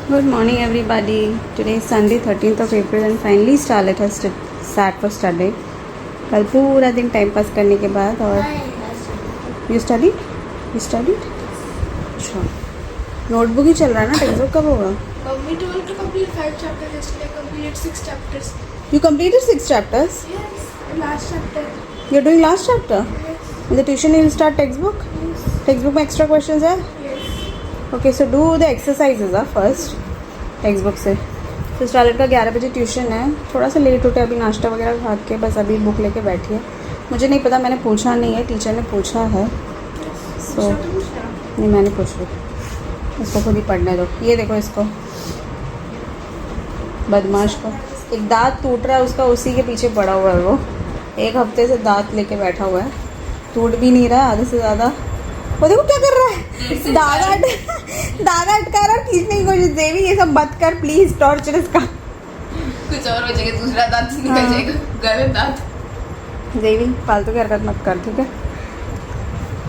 Good morning, everybody. Today is Sunday, 13th of April, and finally Starlet has sat for study. कल पूरा दिन time pass करने के बाद और यू स्टडी अच्छा नोटबुक ही चल रहा है ना. टेक्स्ट बुक कब होगा? Mummy told to complete 5 chapters yesterday. I completed 6 chapters. You completed 6 chapters? Yes. The last chapter. You're doing last chapter? Yes. In the tuition you'll start textbook? Yes. Textbook में extra questions है? Yes. Okay, so do the exercises first textbook से. तो Starlet का 11 बजे tuition है. थोड़ा सा late उठे, अभी नाश्ता वगैरह खा के बस अभी बुक लेके बैठी है. मुझे नहीं पता, मैंने पूछा नहीं है, टीचर ने पूछा है. सो नहीं, मैंने पूछ ली. इसको खुद ही पढ़ने दो. ये देखो इसको, बदमाश को. एक दांत टूट रहा है उसका, उसी के पीछे पड़ा हुआ है वो. 1 हफ्ते से दांत लेके बैठा हुआ है. टूट भी नहीं रहा है आधे से ज़्यादा. वो देखो क्या कर रहा है, दादा अटका रहा है, खींचने की कोशिश. देवी ये सब मत कर प्लीज, टॉर्चर इसका. कुछ और हो जाएगा, दूसरा दांत निकल जाएगा. गलत दांत. देवी फालतू की हरकत मत कर, ठीक है.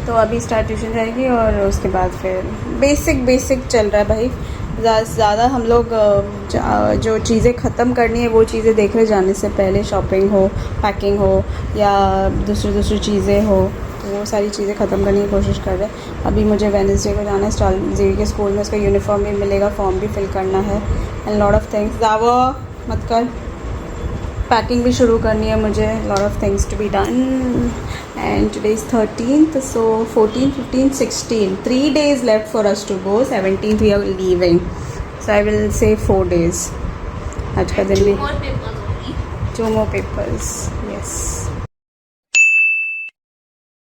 तो अभी स्टार्ट ट्यूशन जाएगी और उसके बाद फिर बेसिक चल रहा है भाई. ज़्यादा हम लोग जो चीज़ें ख़त्म करनी है वो चीज़ें देख रहे जाने से पहले. शॉपिंग हो, पैकिंग हो या दूसरी चीज़ें हो, तो वो सारी चीज़ें ख़त्म करने की कोशिश कर रहे हैं. अभी मुझे वेडनेसडे को जाना है जेवी के स्कूल में. उसका यूनिफॉर्म भी मिलेगा, फॉर्म भी फिल करना है एंड लॉट ऑफ थिंग्स. जावो मत कर. पैकिंग भी शुरू करनी है मुझे. Lot of things to be done. And today is 13th, so 14, 15, 16 3 days left for us to go. 17th we are leaving, so I will say 4 days. आज का दिन भी 2 more papers. Yes.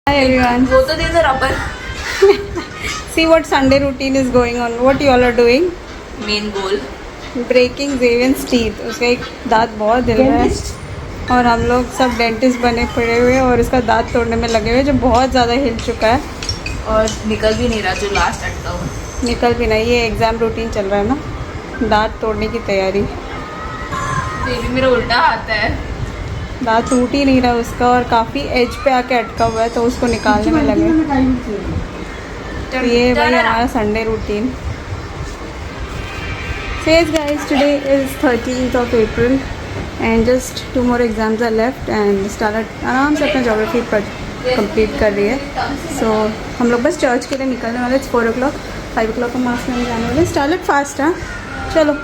Hi everyone. वो तो दे दो rubber. See what Sunday routine is going on. What you all are doing? Main goal breaking Xavian's teeth. उसका एक दांत बहुत हिल रहा है और हम लोग सब डेंटिस्ट बने पड़े हुए हैं और इसका दांत तोड़ने में लगे हुए, जो बहुत ज़्यादा हिल चुका है और निकल भी नहीं रहा, जो लास्ट अटका हुआ. निकल भी नहीं. ये एग्ज़ाम रूटीन चल रहा है ना, दांत तोड़ने की तैयारी. ये भी मेरा उल्टा आता है. दांत टूट ही नहीं रहा उसका और काफ़ी एज पे आके अटका हुआ है, तो उसको निकालने में लगे. तो ये भाई हमारा Sunday routine. So yes guys, today is 13th of April and just 2 more exams are left and Starlet आराम से अपना जोग्राफी कंप्लीट कर रही है. So हम लोग बस चर्च के लिए निकलने वाले. 4 o'clock, 5 o'clock का मास में जाने वाले. Starlet फास्ट है. चलो.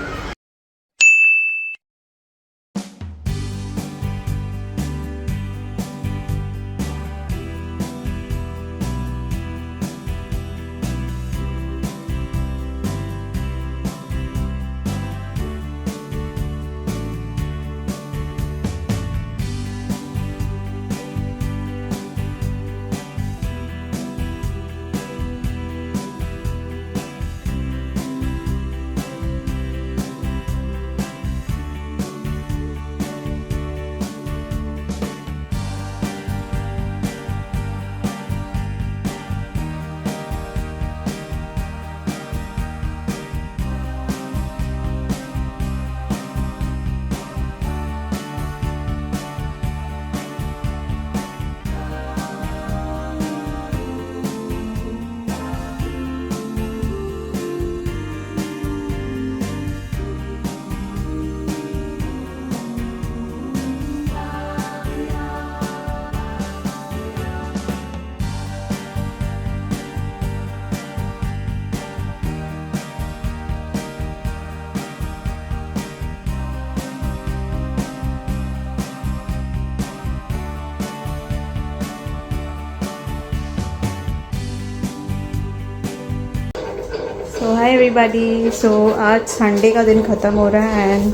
सो हाय एवरीबॉडी. सो आज संडे का दिन ख़त्म हो रहा है एंड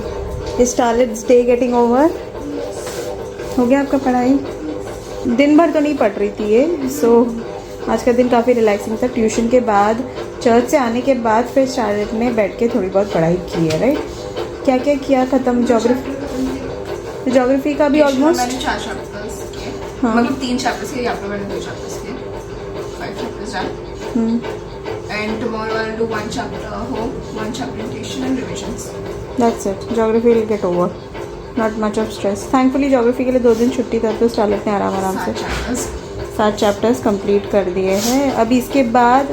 स्टार्लेट्स डे गेटिंग ओवर. हो गया आपका पढ़ाई? दिन भर तो नहीं पढ़ रही थी ये. सो आज का दिन काफ़ी रिलैक्सिंग था. ट्यूशन के बाद, चर्च से आने के बाद फिर स्टार्लेट ने बैठ के थोड़ी बहुत पढ़ाई की है. राइट, क्या क्या किया ख़त्म? जोग्राफी का भी ऑलमोस्ट. मैंने 4 चैप्टर्स किए. हाँ. मतलब 3 चैप्टर्स किए. यहाँ पे मैंने 2 चैप्टर्स किए. 5 chapters done. And tomorrow I'll do 1 chapter home, 1 chapter in tuition and revisions. That's it. Geography will get over. Not much of stress. Thankfully geography के लिए 2 दिन छुट्टी था, तो स्टार्लेट ने आराम से 7 चैप्टर्स कंप्लीट कर दिए हैं. अभी इसके बाद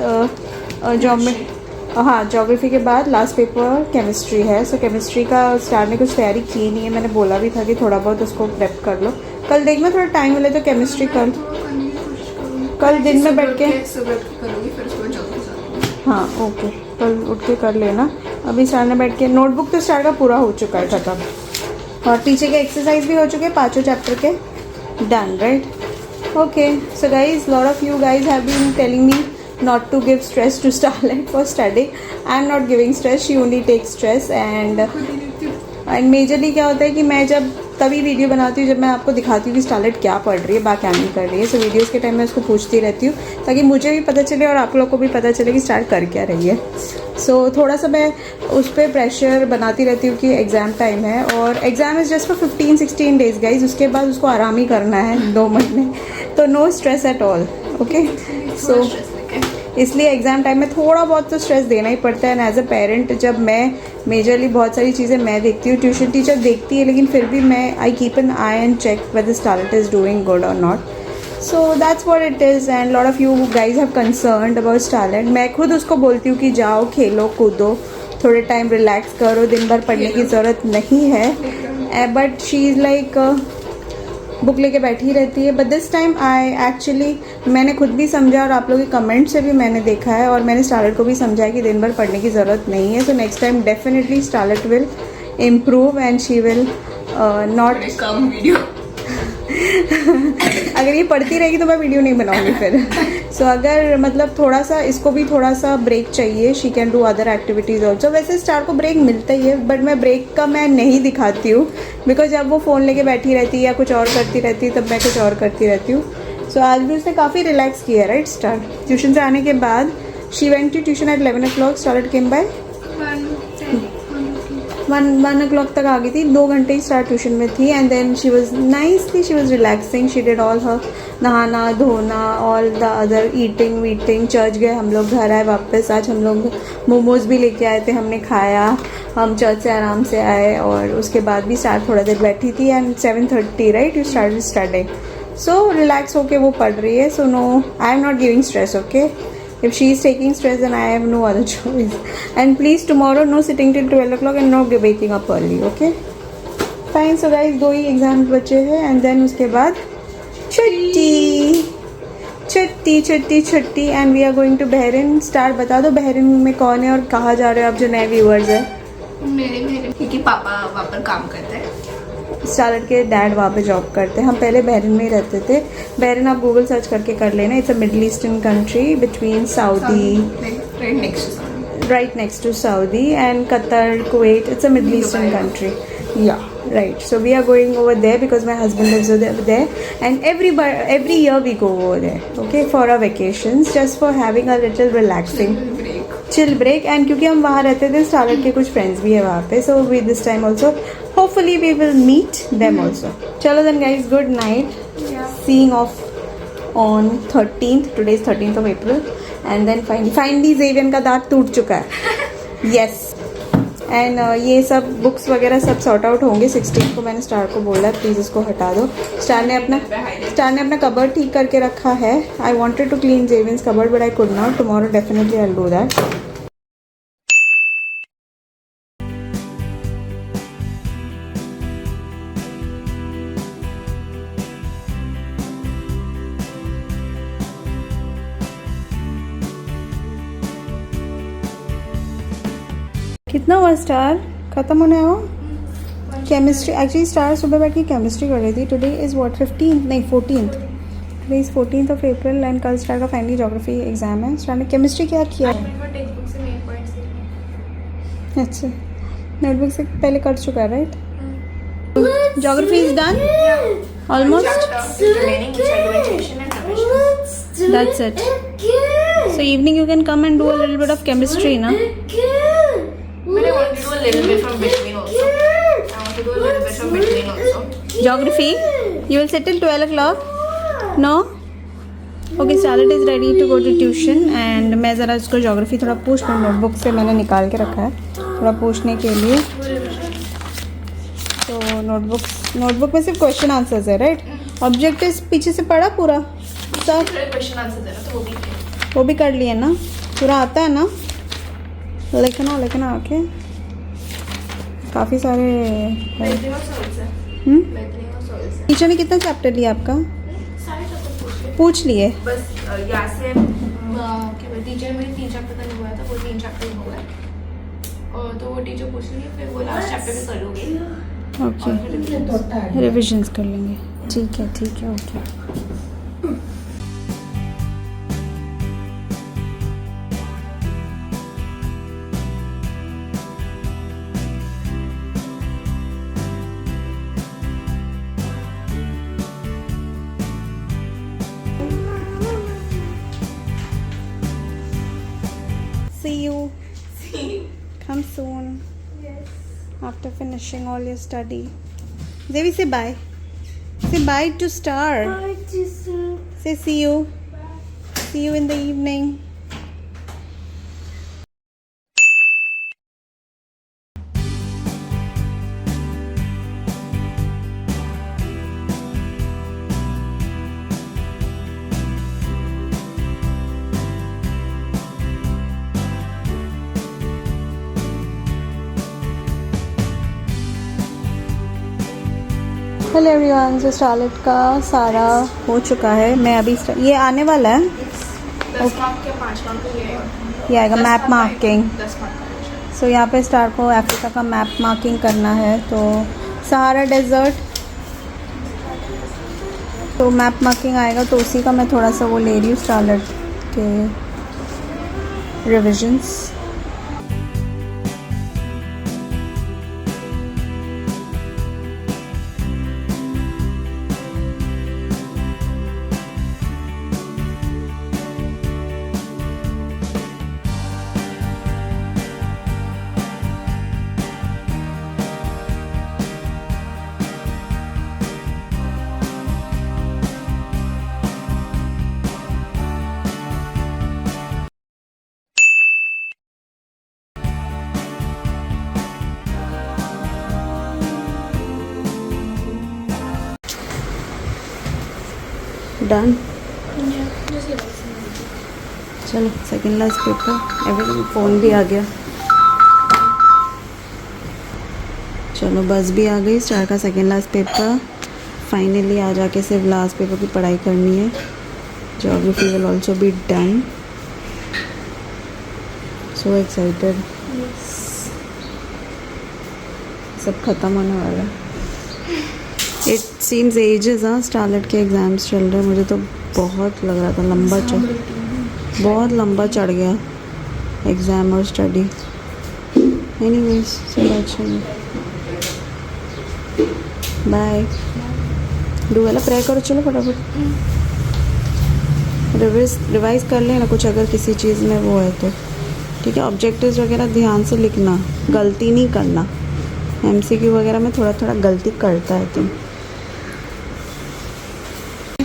हाँ, ज्योग्राफी के बाद लास्ट पेपर केमिस्ट्री है। सो केमिस्ट्री का स्टार ने कुछ तैयारी की नहीं है, मैंने बोला भी था कि थोड़ा बहुत उसको प्रेप कर लो। कल देखना थोड़ा टाइम मिले तो केमिस्ट्री कल दिन में बैठ के हाँ ओके, कल उठ के कर लेना। अभी स्टार ने बैठ के नोटबुक तो स्टार का पूरा हो चुका है खत्म, और पीछे के एक्सरसाइज भी हो चुके हैं 5 चैप्टर के, done right. Okay so guys, lot of you guys have been telling me not to give stress to Starlight for studying. I am not giving stress, she only takes stress and majorly क्या होता है कि मैं जब तभी video बनाती हूँ जब मैं आपको दिखाती हूँ कि स्टारलाइट क्या पढ़ रही है, बाकी कर रही है। सो वीडियोस के टाइम मैं उसको पूछती रहती हूँ ताकि मुझे भी पता चले और आप लोग को भी पता चले कि स्टार्ट कर क्या रही है। सो थोड़ा सा मैं उस पर प्रेशर बनाती रहती हूँ कि एग्ज़ाम टाइम है और exam is just for 15-16 days guys, उसके बाद उसको आराम ही करना है 2 महीने, तो no stress at all. Okay so इसलिए एग्ज़ाम टाइम में थोड़ा बहुत तो स्ट्रेस देना ही पड़ता है। एंड एज अ पेरेंट जब मैं मेजरली बहुत सारी चीज़ें मैं देखती हूँ, ट्यूशन टीचर देखती है, लेकिन फिर भी मैं I keep an eye and check whether Starlight is doing good और not. So that's what it is and lot of you guys have concerned about Starlight. मैं खुद उसको बोलती हूँ कि जाओ खेलो कूदो, थोड़े टाइम रिलैक्स करो, दिन भर पढ़ने की ज़रूरत नहीं है, but she is like book लेके बैठी रहती है। But this time I actually मैंने खुद भी समझा और आप लोगों के कमेंट से भी मैंने देखा है और मैंने स्टारलाइट को भी समझा है कि दिन भर पढ़ने की ज़रूरत नहीं है। So next time definitely starlight will improve and she will not come video अगर ये पढ़ती रहेगी तो मैं वीडियो नहीं बनाऊंगी फिर। सो अगर मतलब थोड़ा सा इसको भी थोड़ा सा ब्रेक चाहिए, she can do other activities also. वैसे स्टार को ब्रेक मिलता ही है, बट मैं ब्रेक का मैं नहीं दिखाती हूँ बिकॉज जब वो फ़ोन लेके बैठी रहती है या कुछ और करती रहती है तब मैं कुछ और करती रहती हूँ। सो आज भी उसने काफ़ी रिलैक्स किया राइट। स्टार ट्यूशन से आने के बाद she went to tuition at 11 o'clock, start came by 1 o'clock तक आ गई थी, 2 घंटे ही स्टार्ट ट्यूशन में थी। And then she was nicely, she was relaxing, she did all her नहाना धोना ऑल द अदर ईटिंग वीटिंग। चर्च गए हम लोग, घर आए वापस। आज हम लोग मोमोज भी लेके आए थे, हमने खाया, हम चर्च से आराम से आए और उसके बाद भी स्टार्ट थोड़ा देर बैठी थी। And 7:30 right you start studying. So relax होके वो पढ़ रही है। So no I am not giving stress. Okay, if she is taking stress then I have no other choice. And please tomorrow no sitting till 12 o'clock and no waking up early. Okay fine. So guys 2 he exam बचे हैं and then उसके बाद छुट्टी छुट्टी छुट्टी छुट्टी and we are going to Bahrain. Star बता दो बहरीन में कौन है और कहाँ जा रहे हो आप जो नए व्यूअर्स हैं। मेरे क्योंकि पापा वहाँ पर काम करते हैं, स्टारलाइट के डैड वहाँ पे जॉब करते हैं। हम पहले बहरीन में ही रहते थे। बहरीन आप गूगल सर्च करके कर लेना, it's a middle eastern country between Saudi, right next to Saudi and Qatar, Kuwait. It's a Middle Eastern country. Yeah, right. So we are going over there because my husband lives over there, and every year we go over there. Okay, for our vacations, just for having a little relaxing, chill break. And क्योंकि हम वहाँ रहते थे, starlight के कुछ friends भी है वहाँ पे, so we this time also hopefully we will meet them also. चलो then guys, good night. Seeing off on 13th. Today is 13th of April. And then finally Xavian का दांत टूट चुका है। यस एंड ये सब बुक्स वगैरह सब सॉर्ट आउट होंगे 16 को। मैंने स्टार को बोला प्लीज़ इसको हटा दो। स्टार ने अपना कबर्ड ठीक करके रखा है। I wanted to clean Xavian's cupboard but I could not. Tomorrow definitely I will do that. कितना हुआ स्टार खत्म होने हो? केमिस्ट्री एक्चुअली स्टार सुबह बैठ के केमिस्ट्री कर रही थी। टुडे इज़ व्हाट 15th नहीं 14th। Today is 14th of April and कल स्टार का फाइनली ज्योग्राफी एग्जाम है। स्टार ने केमिस्ट्री क्या किया? अच्छा नोटबुक से पहले कर चुका है right. Geography is done almost. That's it. So evening you can come and do a little bit of chemistry ना। I want to do a little bit from between also. Geography? You will sit till 12 o'clock? No? Okay, Charlotte is ready to go to tuition and मैं ज़रा उसको geography थोड़ा पूछ लूँ। Notebook से मैंने निकाल के रखा है थोड़ा पूछने के लिए। तो नोटबुक में सिर्फ क्वेश्चन आंसर्स है राइट। ऑब्जेक्टिव्स पीछे से पढ़ा पूरा सब? क्वेश्चन आंसर देना तो वो भी कर लिए ना? पूरा आता है ना? लेकिन ओके काफ़ी सारे टीचर ने कितना चैप्टर लिया आपका? पूछ लिए बस यहाँ से क्या टीचर मेरे 3 चैप्टर का हुआ था, वो 3 चैप्टर हो गए और तो वो टीचर पूछ रही है, फिर वो लास्ट चैप्टर में करोगे। ओके रिविजन्स कर लेंगे। ठीक है okay. See you. Come soon. Yes. After finishing all your study. Devi, say bye. Say bye to Star. Bye, Jason. Say see you. See you in the evening. Hello everyone, जो Starlet का सारा हो चुका है। मैं अभी ये आने वाला है 10 मार्क के 5 मार्क ये आएगा मैप मार्किंग। 10 मार्क। सो यहाँ पे स्टार को अफ्रीका का मैप मार्किंग करना है। तो सहारा डेजर्ट तो मैप मार्किंग आएगा, तो उसी का मैं थोड़ा सा वो ले रही हूँ स्टार्लेट के रिविजन्स। डन। चलो second last paper, everything phone भी आ गया। चलो बस भी आ गई। स्टार का सेकेंड लास्ट पेपर फाइनली आ जाके सिर्फ लास्ट पेपर की पढ़ाई करनी है। Geography will also be done. So excited. सब खत्म होने वाला है। It seems ages. हाँ, स्टार्लेट के एग्ज़ाम्स चल रहे हैं। मुझे तो बहुत लग रहा था बहुत लंबा चढ़ गया एग्ज़ाम और स्टडी। एनीवेज चलो अच्छा है, बाय। डू वाला प्रे करो। चलो फटाफट रिवाइज कर लेना कुछ, अगर किसी चीज़ में वो है तो ठीक है। ऑब्जेक्टिव्स वगैरह ध्यान से लिखना, गलती नहीं करना। MCQ वगैरह में थोड़ा थोड़ा गलती करता है तुम।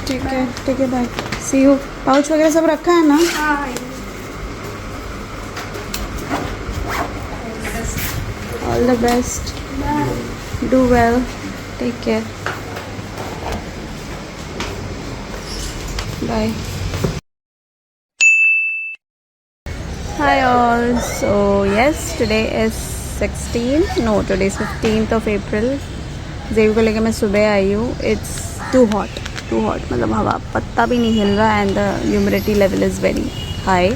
ठीक है बाय। C you. पाउच वगैरह सब रखा है ना? All the best. Do well. Take care. Bye. Hi all. So yes, today is 16th. No, today is 15th of April. जेब को लेके मैं सुबह आई हूँ। इट्स टू हॉट मतलब हवा पत्ता भी नहीं हिल रहा and the humidity level is very high.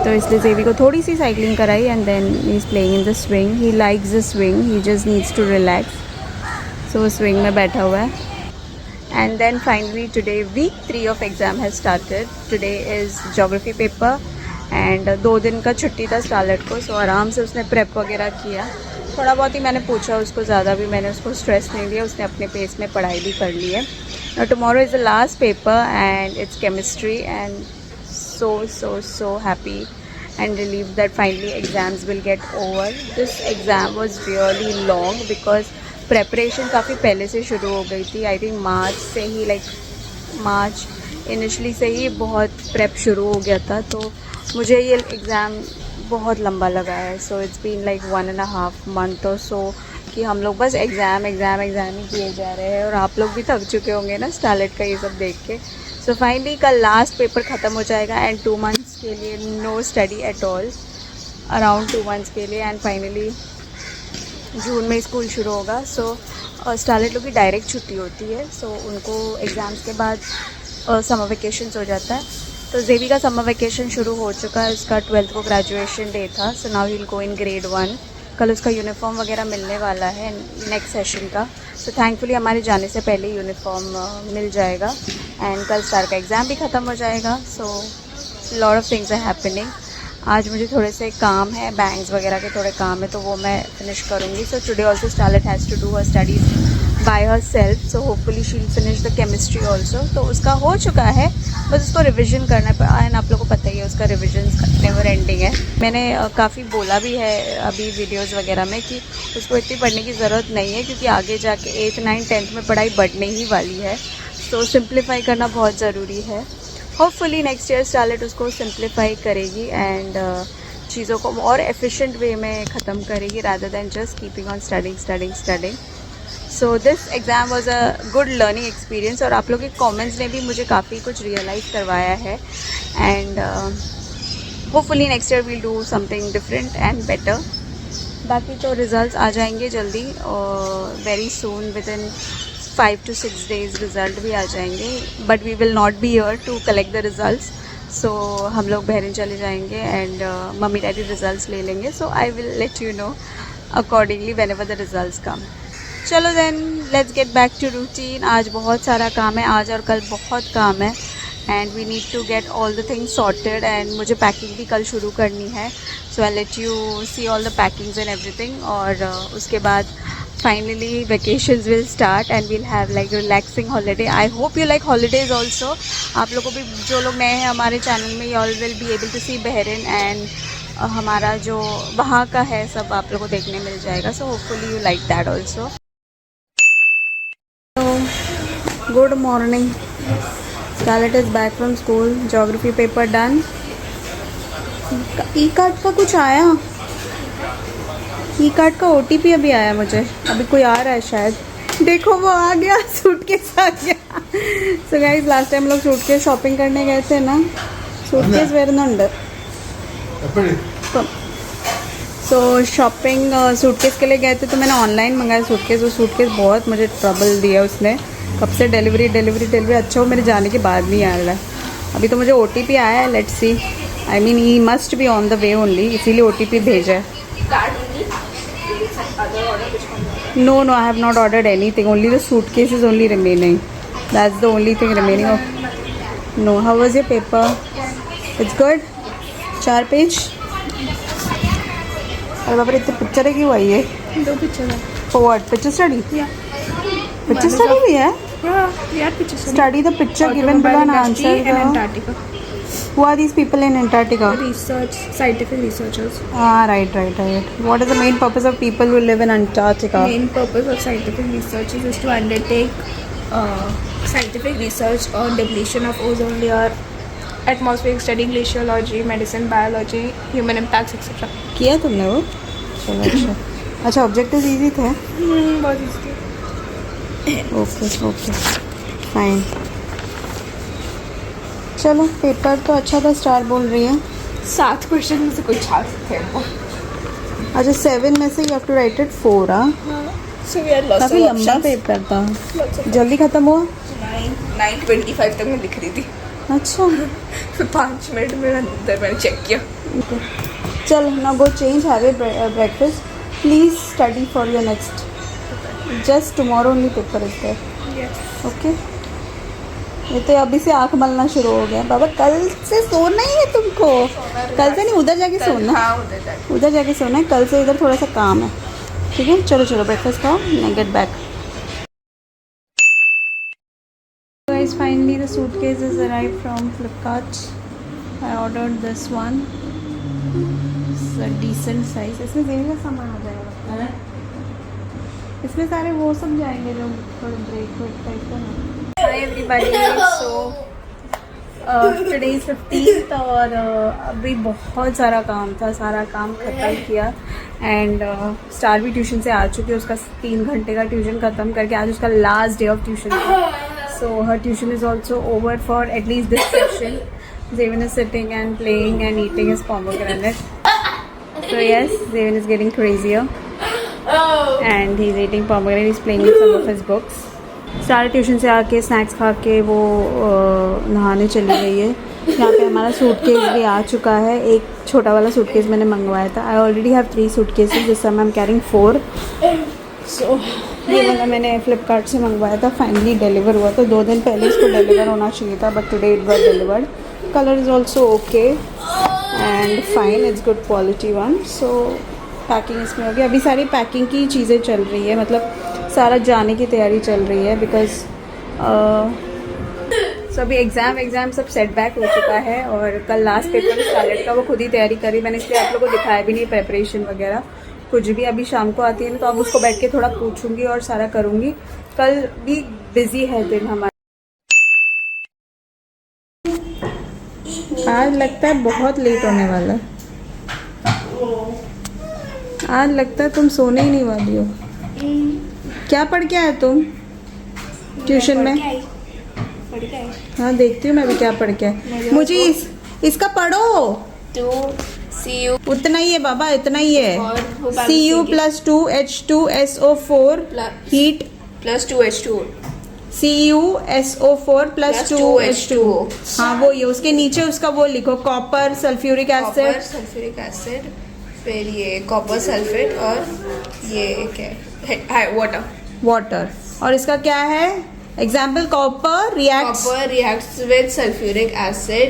तो इसलिए जेबी को थोड़ी सी साइकिलिंग कराई and then he is playing in the swing. He likes the swing, he just needs to relax. So वो स्विंग में बैठा हुआ है। And then finally today week 3 of exam has started. Today is geography paper and 2 दिन का छुट्टी था Starlet को। सो आराम से उसने प्रेप वगैरह किया। थोड़ा बहुत ही मैंने पूछा उसको, ज़्यादा भी मैंने उसको स्ट्रेस नहीं दिया। उसने अपने पेस में पढ़ाई भी कर ली है। Tomorrow is the last paper and it's chemistry and so happy and relieved that finally exams will get over. This exam was really long because preparation काफ़ी पहले से शुरू हो गई थी। आई थिंक मार्च से ही मार्च इनिशली से ही बहुत प्रेप शुरू हो गया था। तो मुझे ये एग्ज़ाम बहुत लंबा लगा है। So it's been like 1.5 month और सो कि हम लोग बस एग्ज़ाम ही किए जा रहे हैं। और आप लोग भी थक चुके होंगे ना स्टार्लेट का ये सब देख के। सो फाइनली कल लास्ट पेपर ख़त्म हो जाएगा एंड 2 months के लिए no study at all. Around 2 months के लिए एंड फाइनली जून में स्कूल शुरू होगा. सो स्टारलेट लोग की डायरेक्ट छुट्टी होती है. सो उनको एग्ज़ाम्स के बाद समर वेकेशंस हो जाता है. तो जेवी का समर वेकेशन शुरू हो चुका है. उसका 12th को ग्रेजुएशन डे था. So now he will go in grade 1. कल उसका यूनिफॉर्म वगैरह मिलने वाला है नेक्स्ट सेशन का. सो थैंकफुली हमारे जाने से पहले यूनिफॉर्म मिल जाएगा एंड कल स्टार का एग्ज़ाम भी ख़त्म हो जाएगा. So lot of things are happening. आज मुझे थोड़े से काम है, बैंग्स वगैरह के थोड़े काम है, तो वो मैं फिनिश करूँगी. So today also Starlet has to do her studies by herself. So hopefully she will finish the chemistry also. तो उसका हो चुका है, बस उसको रिविज़न करना है. एंड आप लोगों को पता ही है उसका रिविजन नेवर एंडिंग है. मैंने काफ़ी बोला भी है अभी वीडियोज़ वगैरह में कि उसको इतनी पढ़ने की ज़रूरत नहीं है, क्योंकि आगे जाके 8th 9th 10th में पढ़ाई बढ़ने ही वाली है. तो सिंप्लीफाई करना बहुत ज़रूरी है. होपफुली नेक्स्ट ईयर स्टारलेट उसको सिंप्लीफाई करेगी एंड चीज़ों को और एफिशिएंट वे में ख़त्म करेगी rather than just keeping on studying. So this exam was a good learning experience. और आप लोग के कमेंट्स ने भी मुझे काफ़ी कुछ रियलाइज़ करवाया है and hopefully next year we'll do something different and better. बाकी तो रिज़ल्ट्स आ जाएंगे जल्दी और very soon, within 5 to 6 days result भी आ जाएंगे. But we will not be here to collect the results. So हम लोग बहरीन चले जाएंगे एंड मम्मी डैडी रिज़ल्ट्स ले लेंगे. So I will let you know accordingly whenever the results come. चलो then let's get back to routine. आज बहुत सारा काम है, आज और कल बहुत काम है and we need to get all the things sorted. And मुझे पैकिंग भी कल शुरू करनी है. So I let you see all the packings and everything. और उसके बाद finally vacations will start and we'll have like relaxing holiday. I hope you like holidays also. आप लोगों को भी, जो लोग नए हैं हमारे चैनल में, you all will be able to see Bahrain and हमारा जो वहाँ का है सब आप लोगों को देखने मिल जाएगा. So hopefully you like that also. So good morning. Scarlett is back from school. Geography paper done. E-card का कुछ आया? ई कार्ड का OTP अभी आया मुझे. अभी कोई आ रहा है शायद. देखो वो आ गया, सूटकेस आ गया. सो गाइस लास्ट टाइम लोग सूटकेस शॉपिंग करने गए थे ना. सूटकेस वेर नंडर. सो शॉपिंग सूटकेस के लिए गए थे तो मैंने ऑनलाइन मंगाया सूटकेस. वो सूटकेस बहुत मुझे ट्रबल दिया उसने. कब से डिलीवरी. अच्छा वो मेरे जाने के बाद नहीं आ रहा है. अभी तो मुझे OTP आया है. Let's see. I mean he must be on the way only, इसीलिए OTP भेजा है. No, I have not ordered anything. Only the suitcase is only remaining. That's the only thing remaining. No, how was your paper? It's good. 4 page. अरे बाप रे, इतने picture क्यों आई है? 2 picture है. For what? Picture study? Yeah. Picture study भी है? Yeah, picture study. Study the picture given below and answer in Antarctica. Who are these people in Antarctica? Research, scientific researchers. Right. What is the main purpose of people who live in Antarctica? Main purpose of scientific research is to undertake scientific research on depletion of ozone layer, atmospheric study, glaciology, medicine, biology, human impacts, etc. किया तुमने वो? चलो अच्छा objective easy थे. बहुत easy. Okay fine. चलो paper तो अच्छा था. स्टार बोल रही है 7 क्वेश्चन में से कोई 6 थे वो. अच्छा 7 में से you have to write it 4. So we had lots काफ़ी of लंबा options. पेपर था. जल्दी ख़त्म हुआ. 9:25 तक मैं लिख रही थी. अच्छा 5 मिनट में अंदर मैंने चेक किया. चलो ना go change, have a breakfast. Please study for your next. Just tomorrow only paper is there. Okay. ये तो अभी से आँख मलना शुरू हो गया. बाबा कल से सोना ही है तुमको. कल से नहीं, उधर जाके सोना. हाँ उधर जाके सोना है. कल से इधर थोड़ा सा काम है. ठीक है चलो ब्रेकफास्ट खाओ. मैं get back. Guys, finally the suitcase has arrived from Flipkart. I ordered this one. It's a decent size. इसमें जेवी का सामान आ जाएगा. इसमें सारे वो सब जाएंगे जो थोड़े ब्रेक टाइप का ना. Hi everybody. So today is 15th और अभी बहुत सारा काम था. सारा काम ख़त्म किया एंड स्टार भी ट्यूशन से आ चुकी है. उसका 3 घंटे का ट्यूशन ख़त्म करके आज उसका लास्ट डे ऑफ ट्यूशन था. So her tuition is also over for at least this session. Zevin is sitting and playing and eating his pomegranate. So yes, Devin is getting crazier. And he's eating pomegranate. He's playing with some of his books. सारे tuition से आके snacks खा के वो नहाने चली गई है. यहाँ पे हमारा सूटकेस भी आ चुका है. एक छोटा वाला सूटकेस मैंने मंगवाया था. I already have 3 suitcases. This time I am carrying 4. सो ये वाला मैंने फ्लिपकार्ट से मंगवाया था. फाइनली डिलीवर हुआ. तो 2 दिन पहले इसको डिलीवर होना चाहिए था, but today it got delivered. Colour is also okay and fine. It's good quality one. So packing इसमें हो गई. अभी सारी पैकिंग की चीज़ें चल रही है, मतलब सारा जाने की तैयारी चल रही है. बिकॉज सो अभी एग्ज़ाम सब सेटबैक हो चुका है. और कल लास्ट पेपर स्कारलेट का वो खुद ही तैयारी करी. मैंने इसलिए आप लोगों को दिखाया भी नहीं प्रेपरेशन वगैरह कुछ भी. अभी शाम को आती है ना, तो अब उसको बैठ के थोड़ा पूछूंगी और सारा करूँगी. कल भी बिजी है दिन हमारा. आज लगता है बहुत लेट होने वाला है. आज लगता है तुम सोने ही नहीं वाली हो. क्या पढ़ के आए तुम ट्यूशन में? हाँ देखती हूँ मैं भी क्या पढ़ के आए. मुझे इसका पढ़ो. टू CU उतना ही है बाबा, इतना ही है. CU + 2 H2SO4 heat plus 2H2O CU SO4 + 2 H2O. हाँ वो ये उसके नीचे उसका वो लिखो. Copper sulphuric acid. Sulphuric acid, फिर ये कॉपर सल्फेट और ये क्या है वाटर. और इसका क्या है? Example copper reacts with sulfuric acid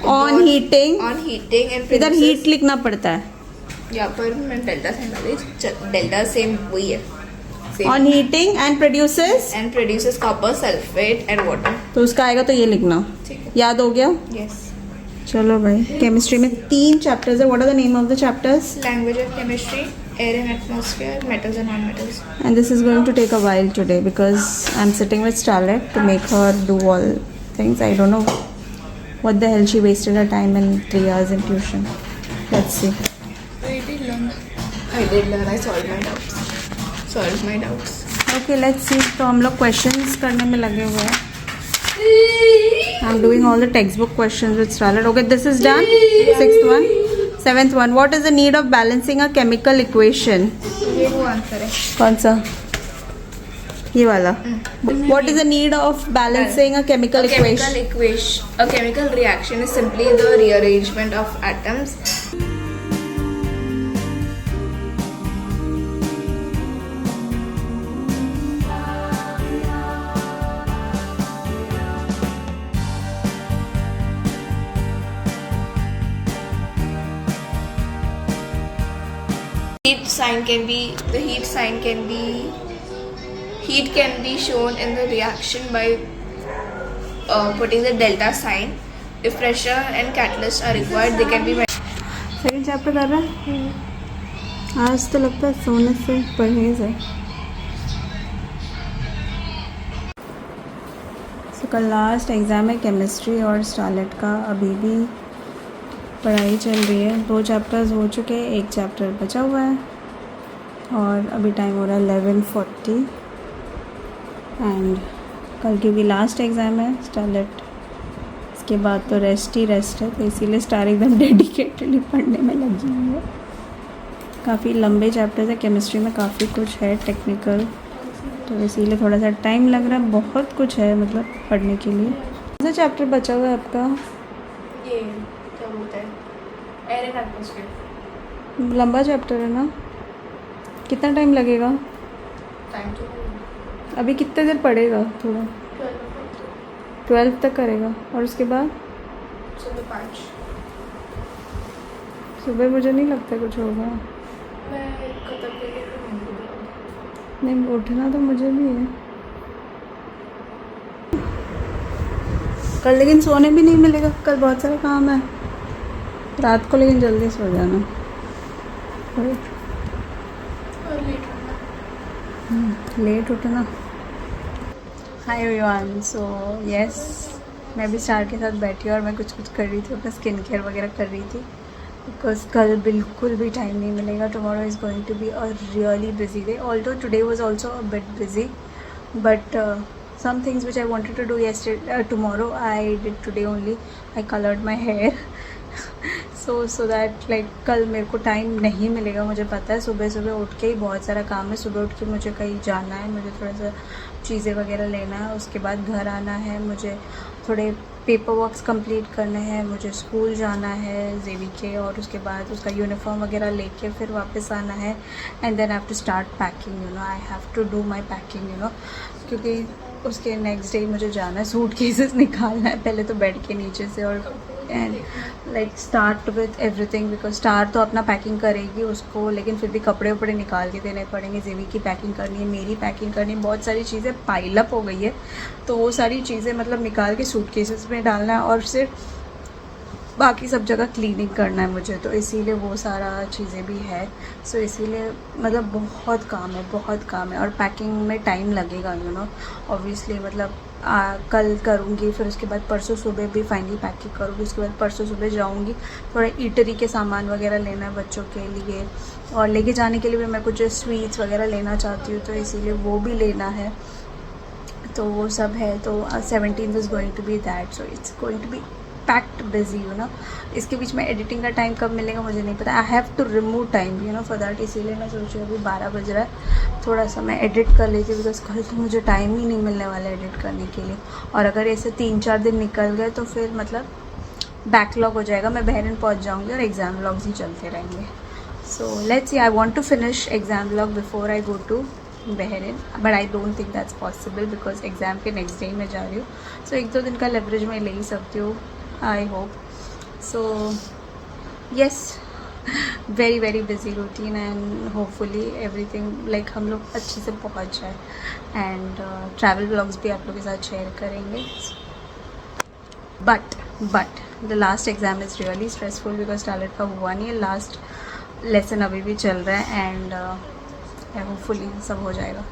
on heating. and इधर हीट लिखना पड़ता है. यहाँ पर मैं डेल्टा साइन डाली. डेल्टा सेम वही है. On heating and produces copper sulfate and water. तो उसका आएगा तो ये लिखना. ठीक है. याद हो गया? Yes. चलो भाई. केमिस्ट्री में 3 चैप्टर्स है. What are the name of the chapters? Language of chemistry, air and atmosphere, metals and non-metals. And this is going to take a while today because I'm sitting with Starlet to make her do all things. I don't know what the hell she wasted her time in 3 hours in tuition. Let's see. I did learn. I solved my doubts. Okay, let's see. तो हम लोग questions करने में लगे हुए हैं. I'm doing all the textbook questions with Starlet. Okay, this is done. 6th one. 7th one. What is the need of balancing a chemical equation? ये वो आंसर है. कौन सा? ये वाला. What is the need of balancing a chemical equation? A chemical reaction is simply the rearrangement of atoms. Heat can be shown in the reaction by putting the delta sign. If pressure and catalyst are required, they can be second chapter कर रहा है. आज तो लगता है सोने से परहेज है. सो कल लास्ट एग्ज़ाम है केमिस्ट्री और स्टारलेट का. अभी भी पढ़ाई चल रही है. 2 चैप्टर्स हो चुके हैं, 1 चैप्टर बचा हुआ है. और अभी टाइम हो रहा है 11:40. एंड कल की भी लास्ट एग्ज़ाम है स्टारलेट. इसके बाद तो रेस्ट ही रेस्ट है. तो इसीलिए स्टार एकदम डेडिकेटेडली पढ़ने में लगी हुई है. काफ़ी लंबे चैप्टर्स है. केमिस्ट्री में काफ़ी कुछ है टेक्निकल, तो इसीलिए थोड़ा सा टाइम लग रहा है. बहुत कुछ है मतलब पढ़ने के लिए. कौन सा चैप्टर बचा हुआ है आपका? ये क्या बोलते हैं, एयर एंड एटमॉस्फेयर. लंबा चैप्टर है ना. कितना टाइम लगेगा? टाइम तो अभी कितने देर पढ़ेगा? थोड़ा 12 तक करेगा. और उसके बाद सुबह 5. सुबह मुझे नहीं लगता कुछ होगा. मैं खत्म करके नहीं, उठना तो मुझे भी है कल. लेकिन सोने भी नहीं मिलेगा कल. बहुत सारा काम है रात को. लेकिन जल्दी सो जाना. लेट उठना. Hi everyone. सो यस, मैं भी स्टार के साथ बैठी और मैं कुछ कर रही थी. अपना स्किन केयर वगैरह कर रही थी. बिकॉज कल बिल्कुल भी टाइम नहीं मिलेगा. Tomorrow is going to be a really busy day. Although today was also a bit busy, but some things which I wanted to do yesterday, tomorrow I did today only. I colored my hair. So that like कल मेरे को time नहीं मिलेगा। मुझे पता है सुबह सुबह उठ के ही बहुत सारा काम है। सुबह उठ के मुझे कहीं जाना है, मुझे थोड़ा सा चीज़ें वगैरह लेना है, उसके बाद घर आना है, मुझे थोड़े पेपर वर्क्स कंप्लीट करने हैं, मुझे स्कूल जाना है जेवी के, और उसके बाद उसका यूनिफॉर्म वगैरह लेके फिर वापस आना है। And then I have to start packing, you know, I have to do my packing, you know, क्योंकि उसके नेक्स्ट डे मुझे जाना है, सूट केसेस निकालना है पहले तो बेड के नीचे से, और and like start with everything, because star तो अपना पैकिंग करेगी उसको, लेकिन फिर भी कपड़े वपड़े निकाल के देने पड़ेंगे। जेवी की पैकिंग करनी है, मेरी पैकिंग करनी है, बहुत सारी चीज़ें पाइल अप हो गई है, तो वो सारी चीज़ें मतलब निकाल के सूट केसेस में डालना है, और सिर्फ बाकी सब जगह क्लीनिंग करना है मुझे, तो इसीलिए वो सारा चीज़ें भी है। सो इसीलिए मतलब बहुत काम है, बहुत काम है, और पैकिंग में टाइम लगेगा, यू नो, ऑब्वियसली। मतलब कल करूँगी, फिर उसके बाद परसों सुबह भी फाइनल पैकिंग करूँगी, उसके बाद परसों सुबह जाऊँगी, थोड़ा ईटरी के सामान वगैरह लेना है बच्चों के लिए, और लेके जाने के लिए भी मैं कुछ स्वीट्स वगैरह लेना चाहती हूँ, तो इसीलिए वो भी लेना है, तो वो सब है। तो 17th is going to be that, so it's going to be packed busy, you know. इसके बीच में एडिटिंग का टाइम कब मिलेगा मुझे नहीं पता, I have to remove time, you know, for that. इसीलिए मैं सोच रही हूँ अभी 12 बज रहा है, थोड़ा सा मैं एडिट कर लेती हूँ, बिकॉज कल तो मुझे टाइम ही नहीं मिलने वाला एडिट करने के लिए, और अगर ऐसे 3-4 दिन निकल गए तो फिर मतलब बैकलॉग हो जाएगा, मैं बहरीन पहुँच जाऊँगी और एग्ज़ाम व्लॉग्स ही चलते रहेंगे। So let's see, I want to finish exam vlog before I go to Bahrain, but I don't think that's possible, because exam के नेक्स्ट डे मैं जा रही हूँ। सो 1-2 दिन का लेवरेज मैं ले ही सकती हूँ, I hope. So yes, very very busy routine, and hopefully everything like हम लोग अच्छे से पहुँच जाए, एंड ट्रैवल व्लॉग्स भी आप लोगों के साथ शेयर करेंगे। But the last exam is really stressful, because talent का हुआ नहीं है, लास्ट लेसन अभी भी चल रहा है, एंड होपफुली सब हो जाएगा।